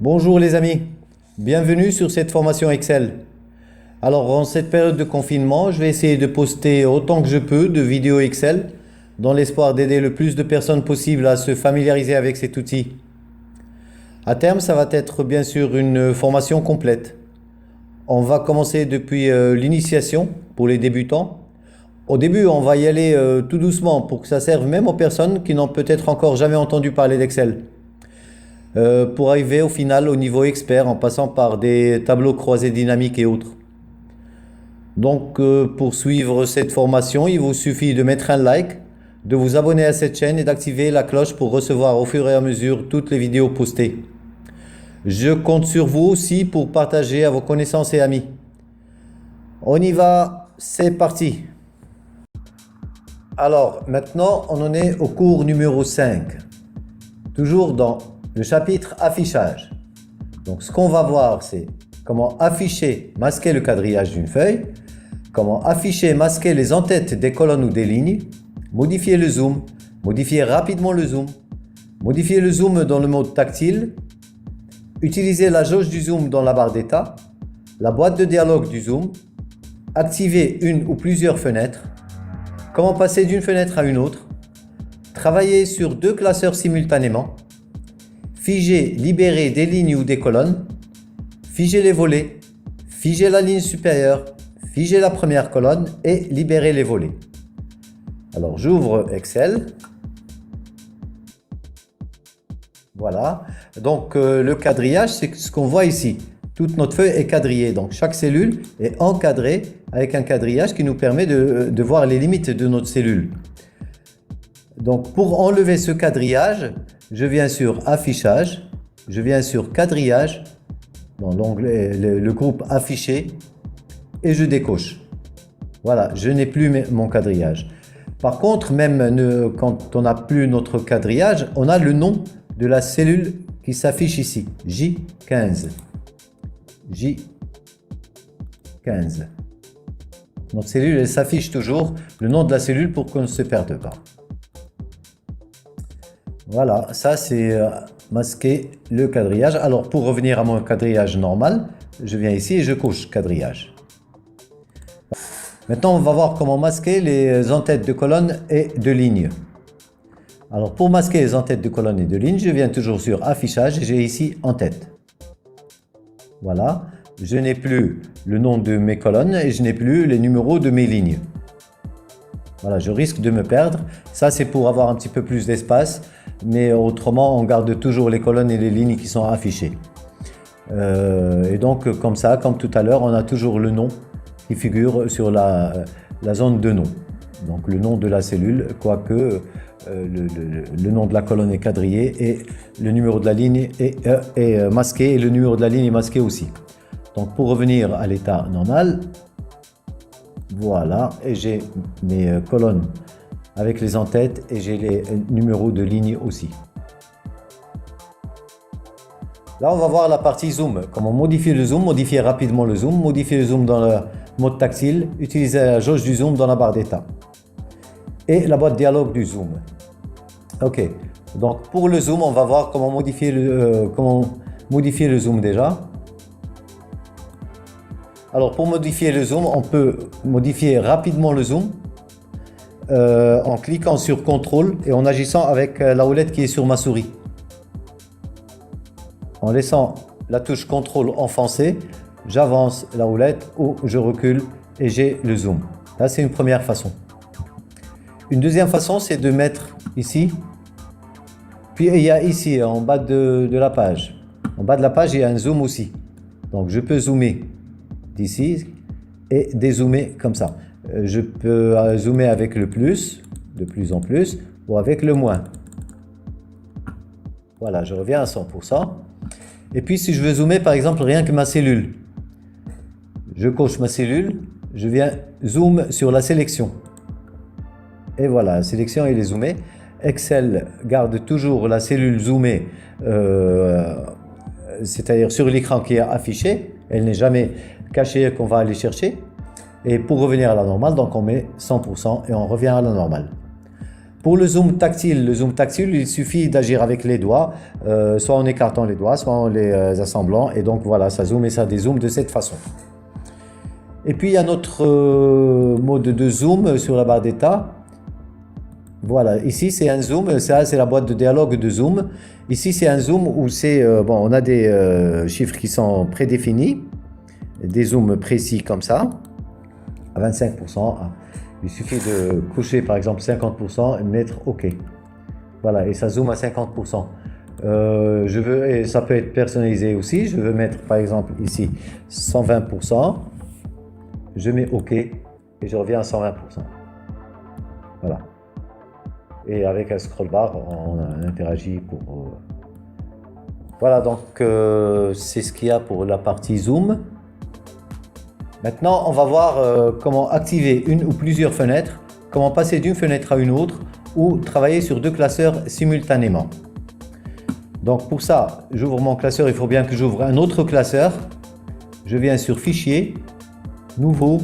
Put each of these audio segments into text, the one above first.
Bonjour les amis, bienvenue sur cette formation Excel. Alors en cette période de confinement, je vais essayer de poster autant que je peux de vidéos Excel dans l'espoir d'aider le plus de personnes possible à se familiariser avec cet outil. À terme, ça va être bien sûr une formation complète. On va commencer depuis l'initiation pour les débutants. Au début, on va y aller tout doucement pour que ça serve même aux personnes qui n'ont peut-être encore jamais entendu parler d'Excel. Pour arriver au final au niveau expert en passant par des tableaux croisés dynamiques et autres. Donc pour suivre cette formation, il vous suffit de mettre un like, de vous abonner à cette chaîne et d'activer la cloche pour recevoir au fur et à mesure toutes les vidéos postées. Je compte sur vous aussi pour partager à vos connaissances et amis. On y va, c'est parti. Alors maintenant on en est au cours numéro 5, toujours dans le chapitre affichage. Donc ce qu'on va voir, c'est comment afficher, masquer le quadrillage d'une feuille, comment afficher, masquer les en-têtes des colonnes ou des lignes, modifier le zoom, modifier rapidement le zoom, modifier le zoom dans le mode tactile, utiliser la jauge du zoom dans la barre d'état, la boîte de dialogue du zoom, activer une ou plusieurs fenêtres, comment passer d'une fenêtre à une autre, travailler sur deux classeurs simultanément, figer, libérer des lignes ou des colonnes, figer les volets, figer la ligne supérieure, figer la première colonne et libérer les volets. Alors j'ouvre Excel. Voilà. Donc le quadrillage, c'est ce qu'on voit ici. Toute notre feuille est quadrillée. Donc chaque cellule est encadrée avec un quadrillage qui nous permet de voir les limites de notre cellule. Donc pour enlever ce quadrillage, je viens sur affichage, je viens sur quadrillage, dans l'onglet, le groupe affiché, et je décoche. Voilà, je n'ai plus mon quadrillage. Par contre, même quand on n'a plus notre quadrillage, on a le nom de la cellule qui s'affiche ici, J15. J15. Notre cellule, elle s'affiche toujours, le nom de la cellule pour qu'on ne se perde pas. Voilà, ça c'est masquer le quadrillage. Alors pour revenir à mon quadrillage normal, je viens ici et je coche quadrillage. Maintenant on va voir comment masquer les en-têtes de colonnes et de lignes. Alors pour masquer les en-têtes de colonnes et de lignes, je viens toujours sur affichage et j'ai ici en-tête. Voilà, je n'ai plus le nom de mes colonnes et je n'ai plus les numéros de mes lignes. Voilà, je risque de me perdre. Ça, c'est pour avoir un petit peu plus d'espace. Mais autrement, on garde toujours les colonnes et les lignes qui sont affichées. Et donc, comme ça, comme tout à l'heure, on a toujours le nom qui figure sur la zone de nom. Donc, le nom de la cellule, quoique le nom de la colonne est quadrillé et le numéro de la ligne est masqué et le numéro de la ligne est masqué aussi. Donc, pour revenir à l'état normal, voilà, et j'ai mes colonnes avec les en-têtes et j'ai les numéros de ligne aussi. Là, on va voir la partie zoom. Comment modifier le zoom, modifier rapidement le zoom, modifier le zoom dans le mode tactile, utiliser la jauge du zoom dans la barre d'état et la boîte dialogue du zoom. Ok, donc pour le zoom, on va voir comment modifier le zoom déjà. Alors pour modifier le zoom, on peut modifier rapidement le zoom en cliquant sur CTRL et en agissant avec la roulette qui est sur ma souris. En laissant la touche CTRL enfoncée, j'avance la roulette ou je recule et j'ai le zoom. Là, c'est une première façon. Une deuxième façon, c'est de mettre ici, puis il y a ici en bas de la page. En bas de la page, il y a un zoom aussi. Donc je peux zoomer d'ici et dézoomer comme ça. Je peux zoomer avec le plus, de plus en plus, ou avec le moins. Voilà, je reviens à 100%. Et puis si je veux zoomer par exemple rien que ma cellule, je coche ma cellule, je viens zoom sur la sélection. Et voilà, la sélection elle est zoomée. Excel garde toujours la cellule zoomée, c'est-à-dire sur l'écran qui est affiché. Elle n'est jamais cachée qu'on va aller chercher. Et pour revenir à la normale, donc on met 100% et on revient à la normale. Pour le zoom tactile, il suffit d'agir avec les doigts, soit en écartant les doigts, soit en les assemblant. Et donc voilà, ça zoome et ça dézoome de cette façon. Et puis il y a notre mode de zoom sur la barre d'état. Voilà, ici c'est un zoom, ça c'est la boîte de dialogue de zoom. Ici c'est un zoom où c'est, bon, on a des chiffres qui sont prédéfinis, des zooms précis comme ça, à 25%. Il suffit de cocher par exemple 50% et mettre OK. Voilà, et ça zoome à 50%. Je veux, et ça peut être personnalisé aussi, je veux mettre par exemple ici 120%. Je mets OK et je reviens à 120%. Voilà. Et avec un scroll bar, on interagit pour... Voilà, donc c'est ce qu'il y a pour la partie zoom. Maintenant, on va voir comment activer une ou plusieurs fenêtres, comment passer d'une fenêtre à une autre ou travailler sur deux classeurs simultanément. Donc pour ça, j'ouvre mon classeur, il faut bien que j'ouvre un autre classeur. Je viens sur Fichier, Nouveau,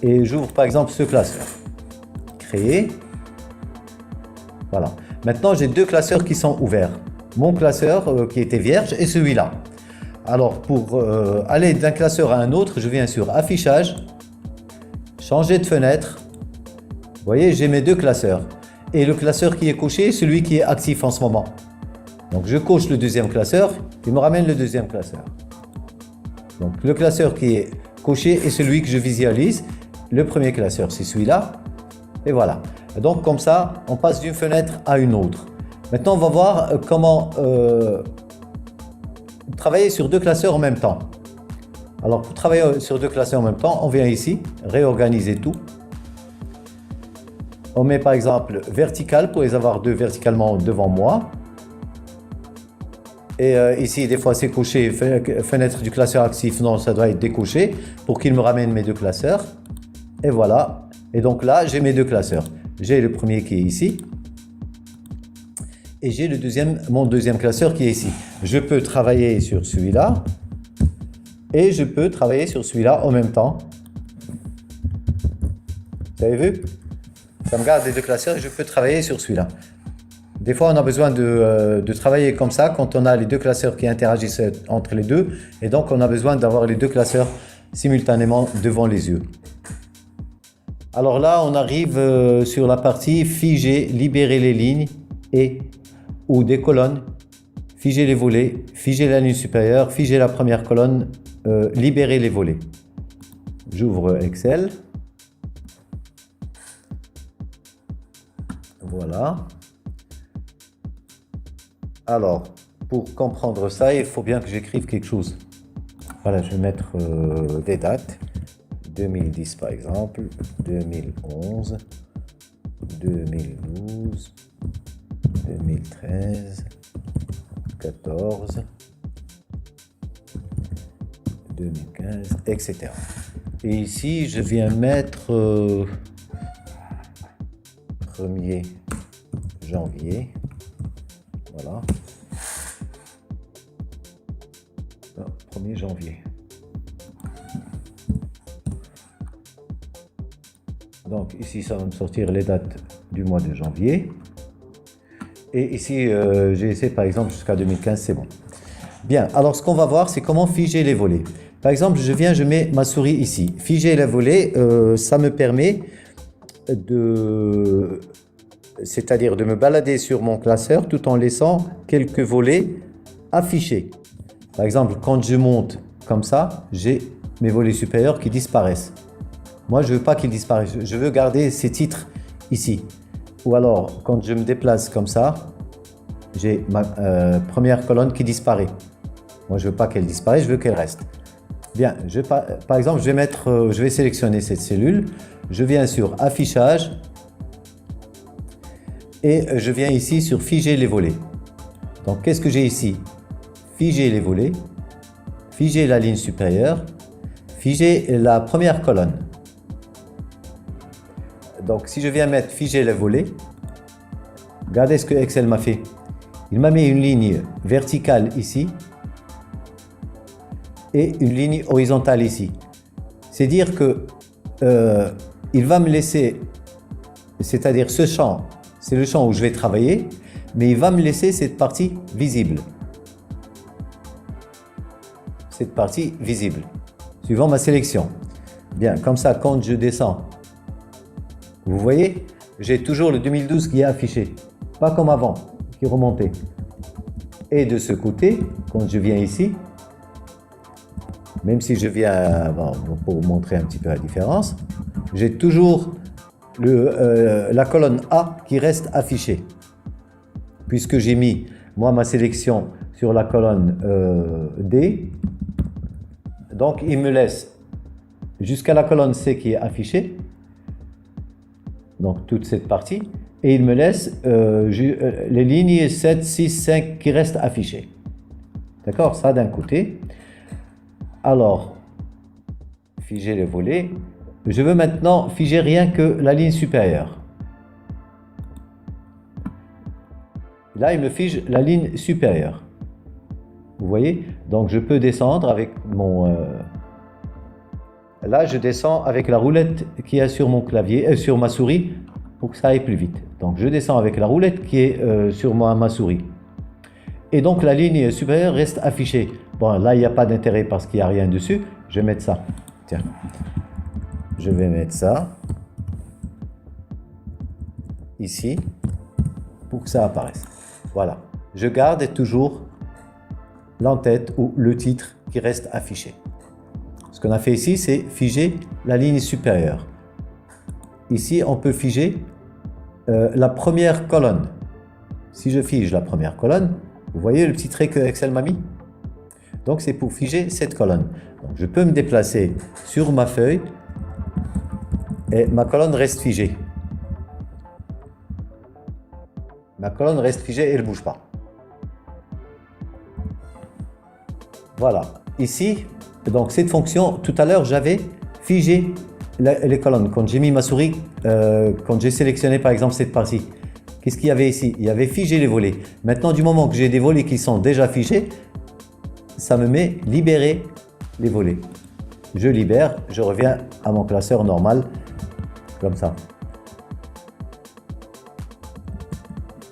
et j'ouvre par exemple ce classeur. Créer. Voilà. Maintenant, j'ai deux classeurs qui sont ouverts. Mon classeur qui était vierge et celui-là. Alors, pour aller d'un classeur à un autre, je viens sur Affichage, Changer de fenêtre. Vous voyez, j'ai mes deux classeurs. Et le classeur qui est coché, celui qui est actif en ce moment. Donc, je coche le deuxième classeur, il me ramène le deuxième classeur. Donc, le classeur qui est coché est celui que je visualise. Le premier classeur, c'est celui-là. Et voilà. Donc, comme ça, on passe d'une fenêtre à une autre. Maintenant, on va voir comment travailler sur deux classeurs en même temps. Alors, pour travailler sur deux classeurs en même temps, on vient ici, réorganiser tout. On met par exemple vertical pour les avoir deux verticalement devant moi. Et ici, des fois, c'est coché, fenêtre du classeur actif. Non, ça doit être décoché pour qu'il me ramène mes deux classeurs. Et voilà. Et donc là, j'ai mes deux classeurs. J'ai le premier qui est ici. Et j'ai mon deuxième classeur qui est ici. Je peux travailler sur celui-là. Et je peux travailler sur celui-là en même temps. Vous avez vu? Ça me garde les deux classeurs et je peux travailler sur celui-là. Des fois, on a besoin de travailler comme ça quand on a les deux classeurs qui interagissent entre les deux. Et donc, on a besoin d'avoir les deux classeurs simultanément devant les yeux. Alors là, on arrive sur la partie figer, libérer les lignes ou des colonnes, figer les volets, figer la ligne supérieure, figer la première colonne, libérer les volets. J'ouvre Excel. Voilà. Alors, pour comprendre ça, il faut bien que j'écrive quelque chose. Voilà, je vais mettre des dates. 2010 par exemple, 2011, 2012, 2013, 14, 2015, etc. Et ici, je viens mettre 1er janvier. Voilà. 1er janvier. Donc ici, ça va me sortir les dates du mois de janvier. Et ici, j'ai essayé par exemple jusqu'à 2015, c'est bon. Bien, alors ce qu'on va voir, c'est comment figer les volets. Par exemple, je mets ma souris ici. Figer les volets, ça me permet c'est-à-dire de me balader sur mon classeur tout en laissant quelques volets affichés. Par exemple, quand je monte comme ça, j'ai mes volets supérieurs qui disparaissent. Moi, je ne veux pas qu'ils disparaissent. Je veux garder ces titres ici. Ou alors, quand je me déplace comme ça, j'ai ma première colonne qui disparaît. Moi, je ne veux pas qu'elle disparaisse, je veux qu'elle reste. Bien, par exemple, je vais sélectionner cette cellule. Je viens sur Affichage. Et je viens ici sur Figer les volets. Donc, qu'est-ce que j'ai ici? Figer les volets. Figer la ligne supérieure. Figer la première colonne. Donc, si je viens mettre figer les volets, regardez ce que Excel m'a fait. Il m'a mis une ligne verticale ici et une ligne horizontale ici. C'est dire que il va me laisser, c'est-à-dire ce champ c'est le champ où je vais travailler, mais il va me laisser cette partie visible. Cette partie visible, suivant ma sélection. Bien, comme ça, quand je descends, vous voyez, j'ai toujours le 2012 qui est affiché, pas comme avant, qui remontait. Et de ce côté, quand je viens ici, même si je viens, bon, pour vous montrer un petit peu la différence, j'ai toujours la colonne A qui reste affichée. Puisque j'ai mis, moi, ma sélection sur la colonne D, donc il me laisse jusqu'à la colonne C qui est affichée, donc toute cette partie, et il me laisse les lignes 7, 6, 5 qui restent affichées. D'accord, ça d'un côté. Alors, figer les volets. Je veux maintenant figer rien que la ligne supérieure. Là, il me fige la ligne supérieure. Vous voyez? Donc, je peux descendre avec mon... Là, je descends avec la roulette qui est sur mon clavier, sur ma souris, pour que ça aille plus vite. Donc, je descends avec la roulette qui est sur ma souris. Et donc, la ligne supérieure reste affichée. Bon, là, il n'y a pas d'intérêt parce qu'il n'y a rien dessus. Je vais mettre ça. Tiens. Je vais mettre ça. Ici. Pour que ça apparaisse. Voilà. Je garde toujours l'entête ou le titre qui reste affiché. Ce qu'on a fait ici, c'est figer la ligne supérieure. Ici, on peut figer la première colonne. Si je fige la première colonne, vous voyez le petit trait que Excel m'a mis? Donc, c'est pour figer cette colonne. Donc, je peux me déplacer sur ma feuille et ma colonne reste figée. Ma colonne reste figée et elle ne bouge pas. Voilà. Ici, donc cette fonction, tout à l'heure, j'avais figé les colonnes. Quand j'ai mis ma souris, quand j'ai sélectionné par exemple cette partie, qu'est-ce qu'il y avait ici? Il y avait figé les volets. Maintenant, du moment que j'ai des volets qui sont déjà figés, ça me met libérer les volets. Je libère, je reviens à mon classeur normal, comme ça.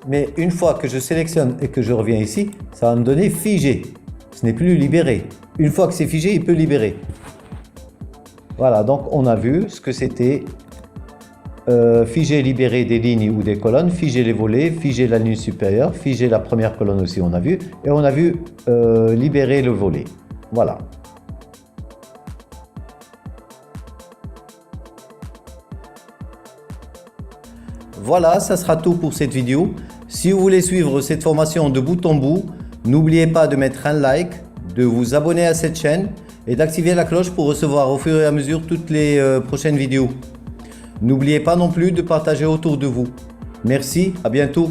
Mais une fois que je sélectionne et que je reviens ici, ça va me donner figé. Ce n'est plus libéré. Une fois que c'est figé, il peut libérer. Voilà, donc on a vu ce que c'était figer, libérer des lignes ou des colonnes, figer les volets, figer la ligne supérieure, figer la première colonne aussi, on a vu. Et on a vu libérer le volet. Voilà. Voilà, ça sera tout pour cette vidéo. Si vous voulez suivre cette formation de bout en bout, n'oubliez pas de mettre un like, de vous abonner à cette chaîne et d'activer la cloche pour recevoir au fur et à mesure toutes les prochaines vidéos. N'oubliez pas non plus de partager autour de vous. Merci, à bientôt.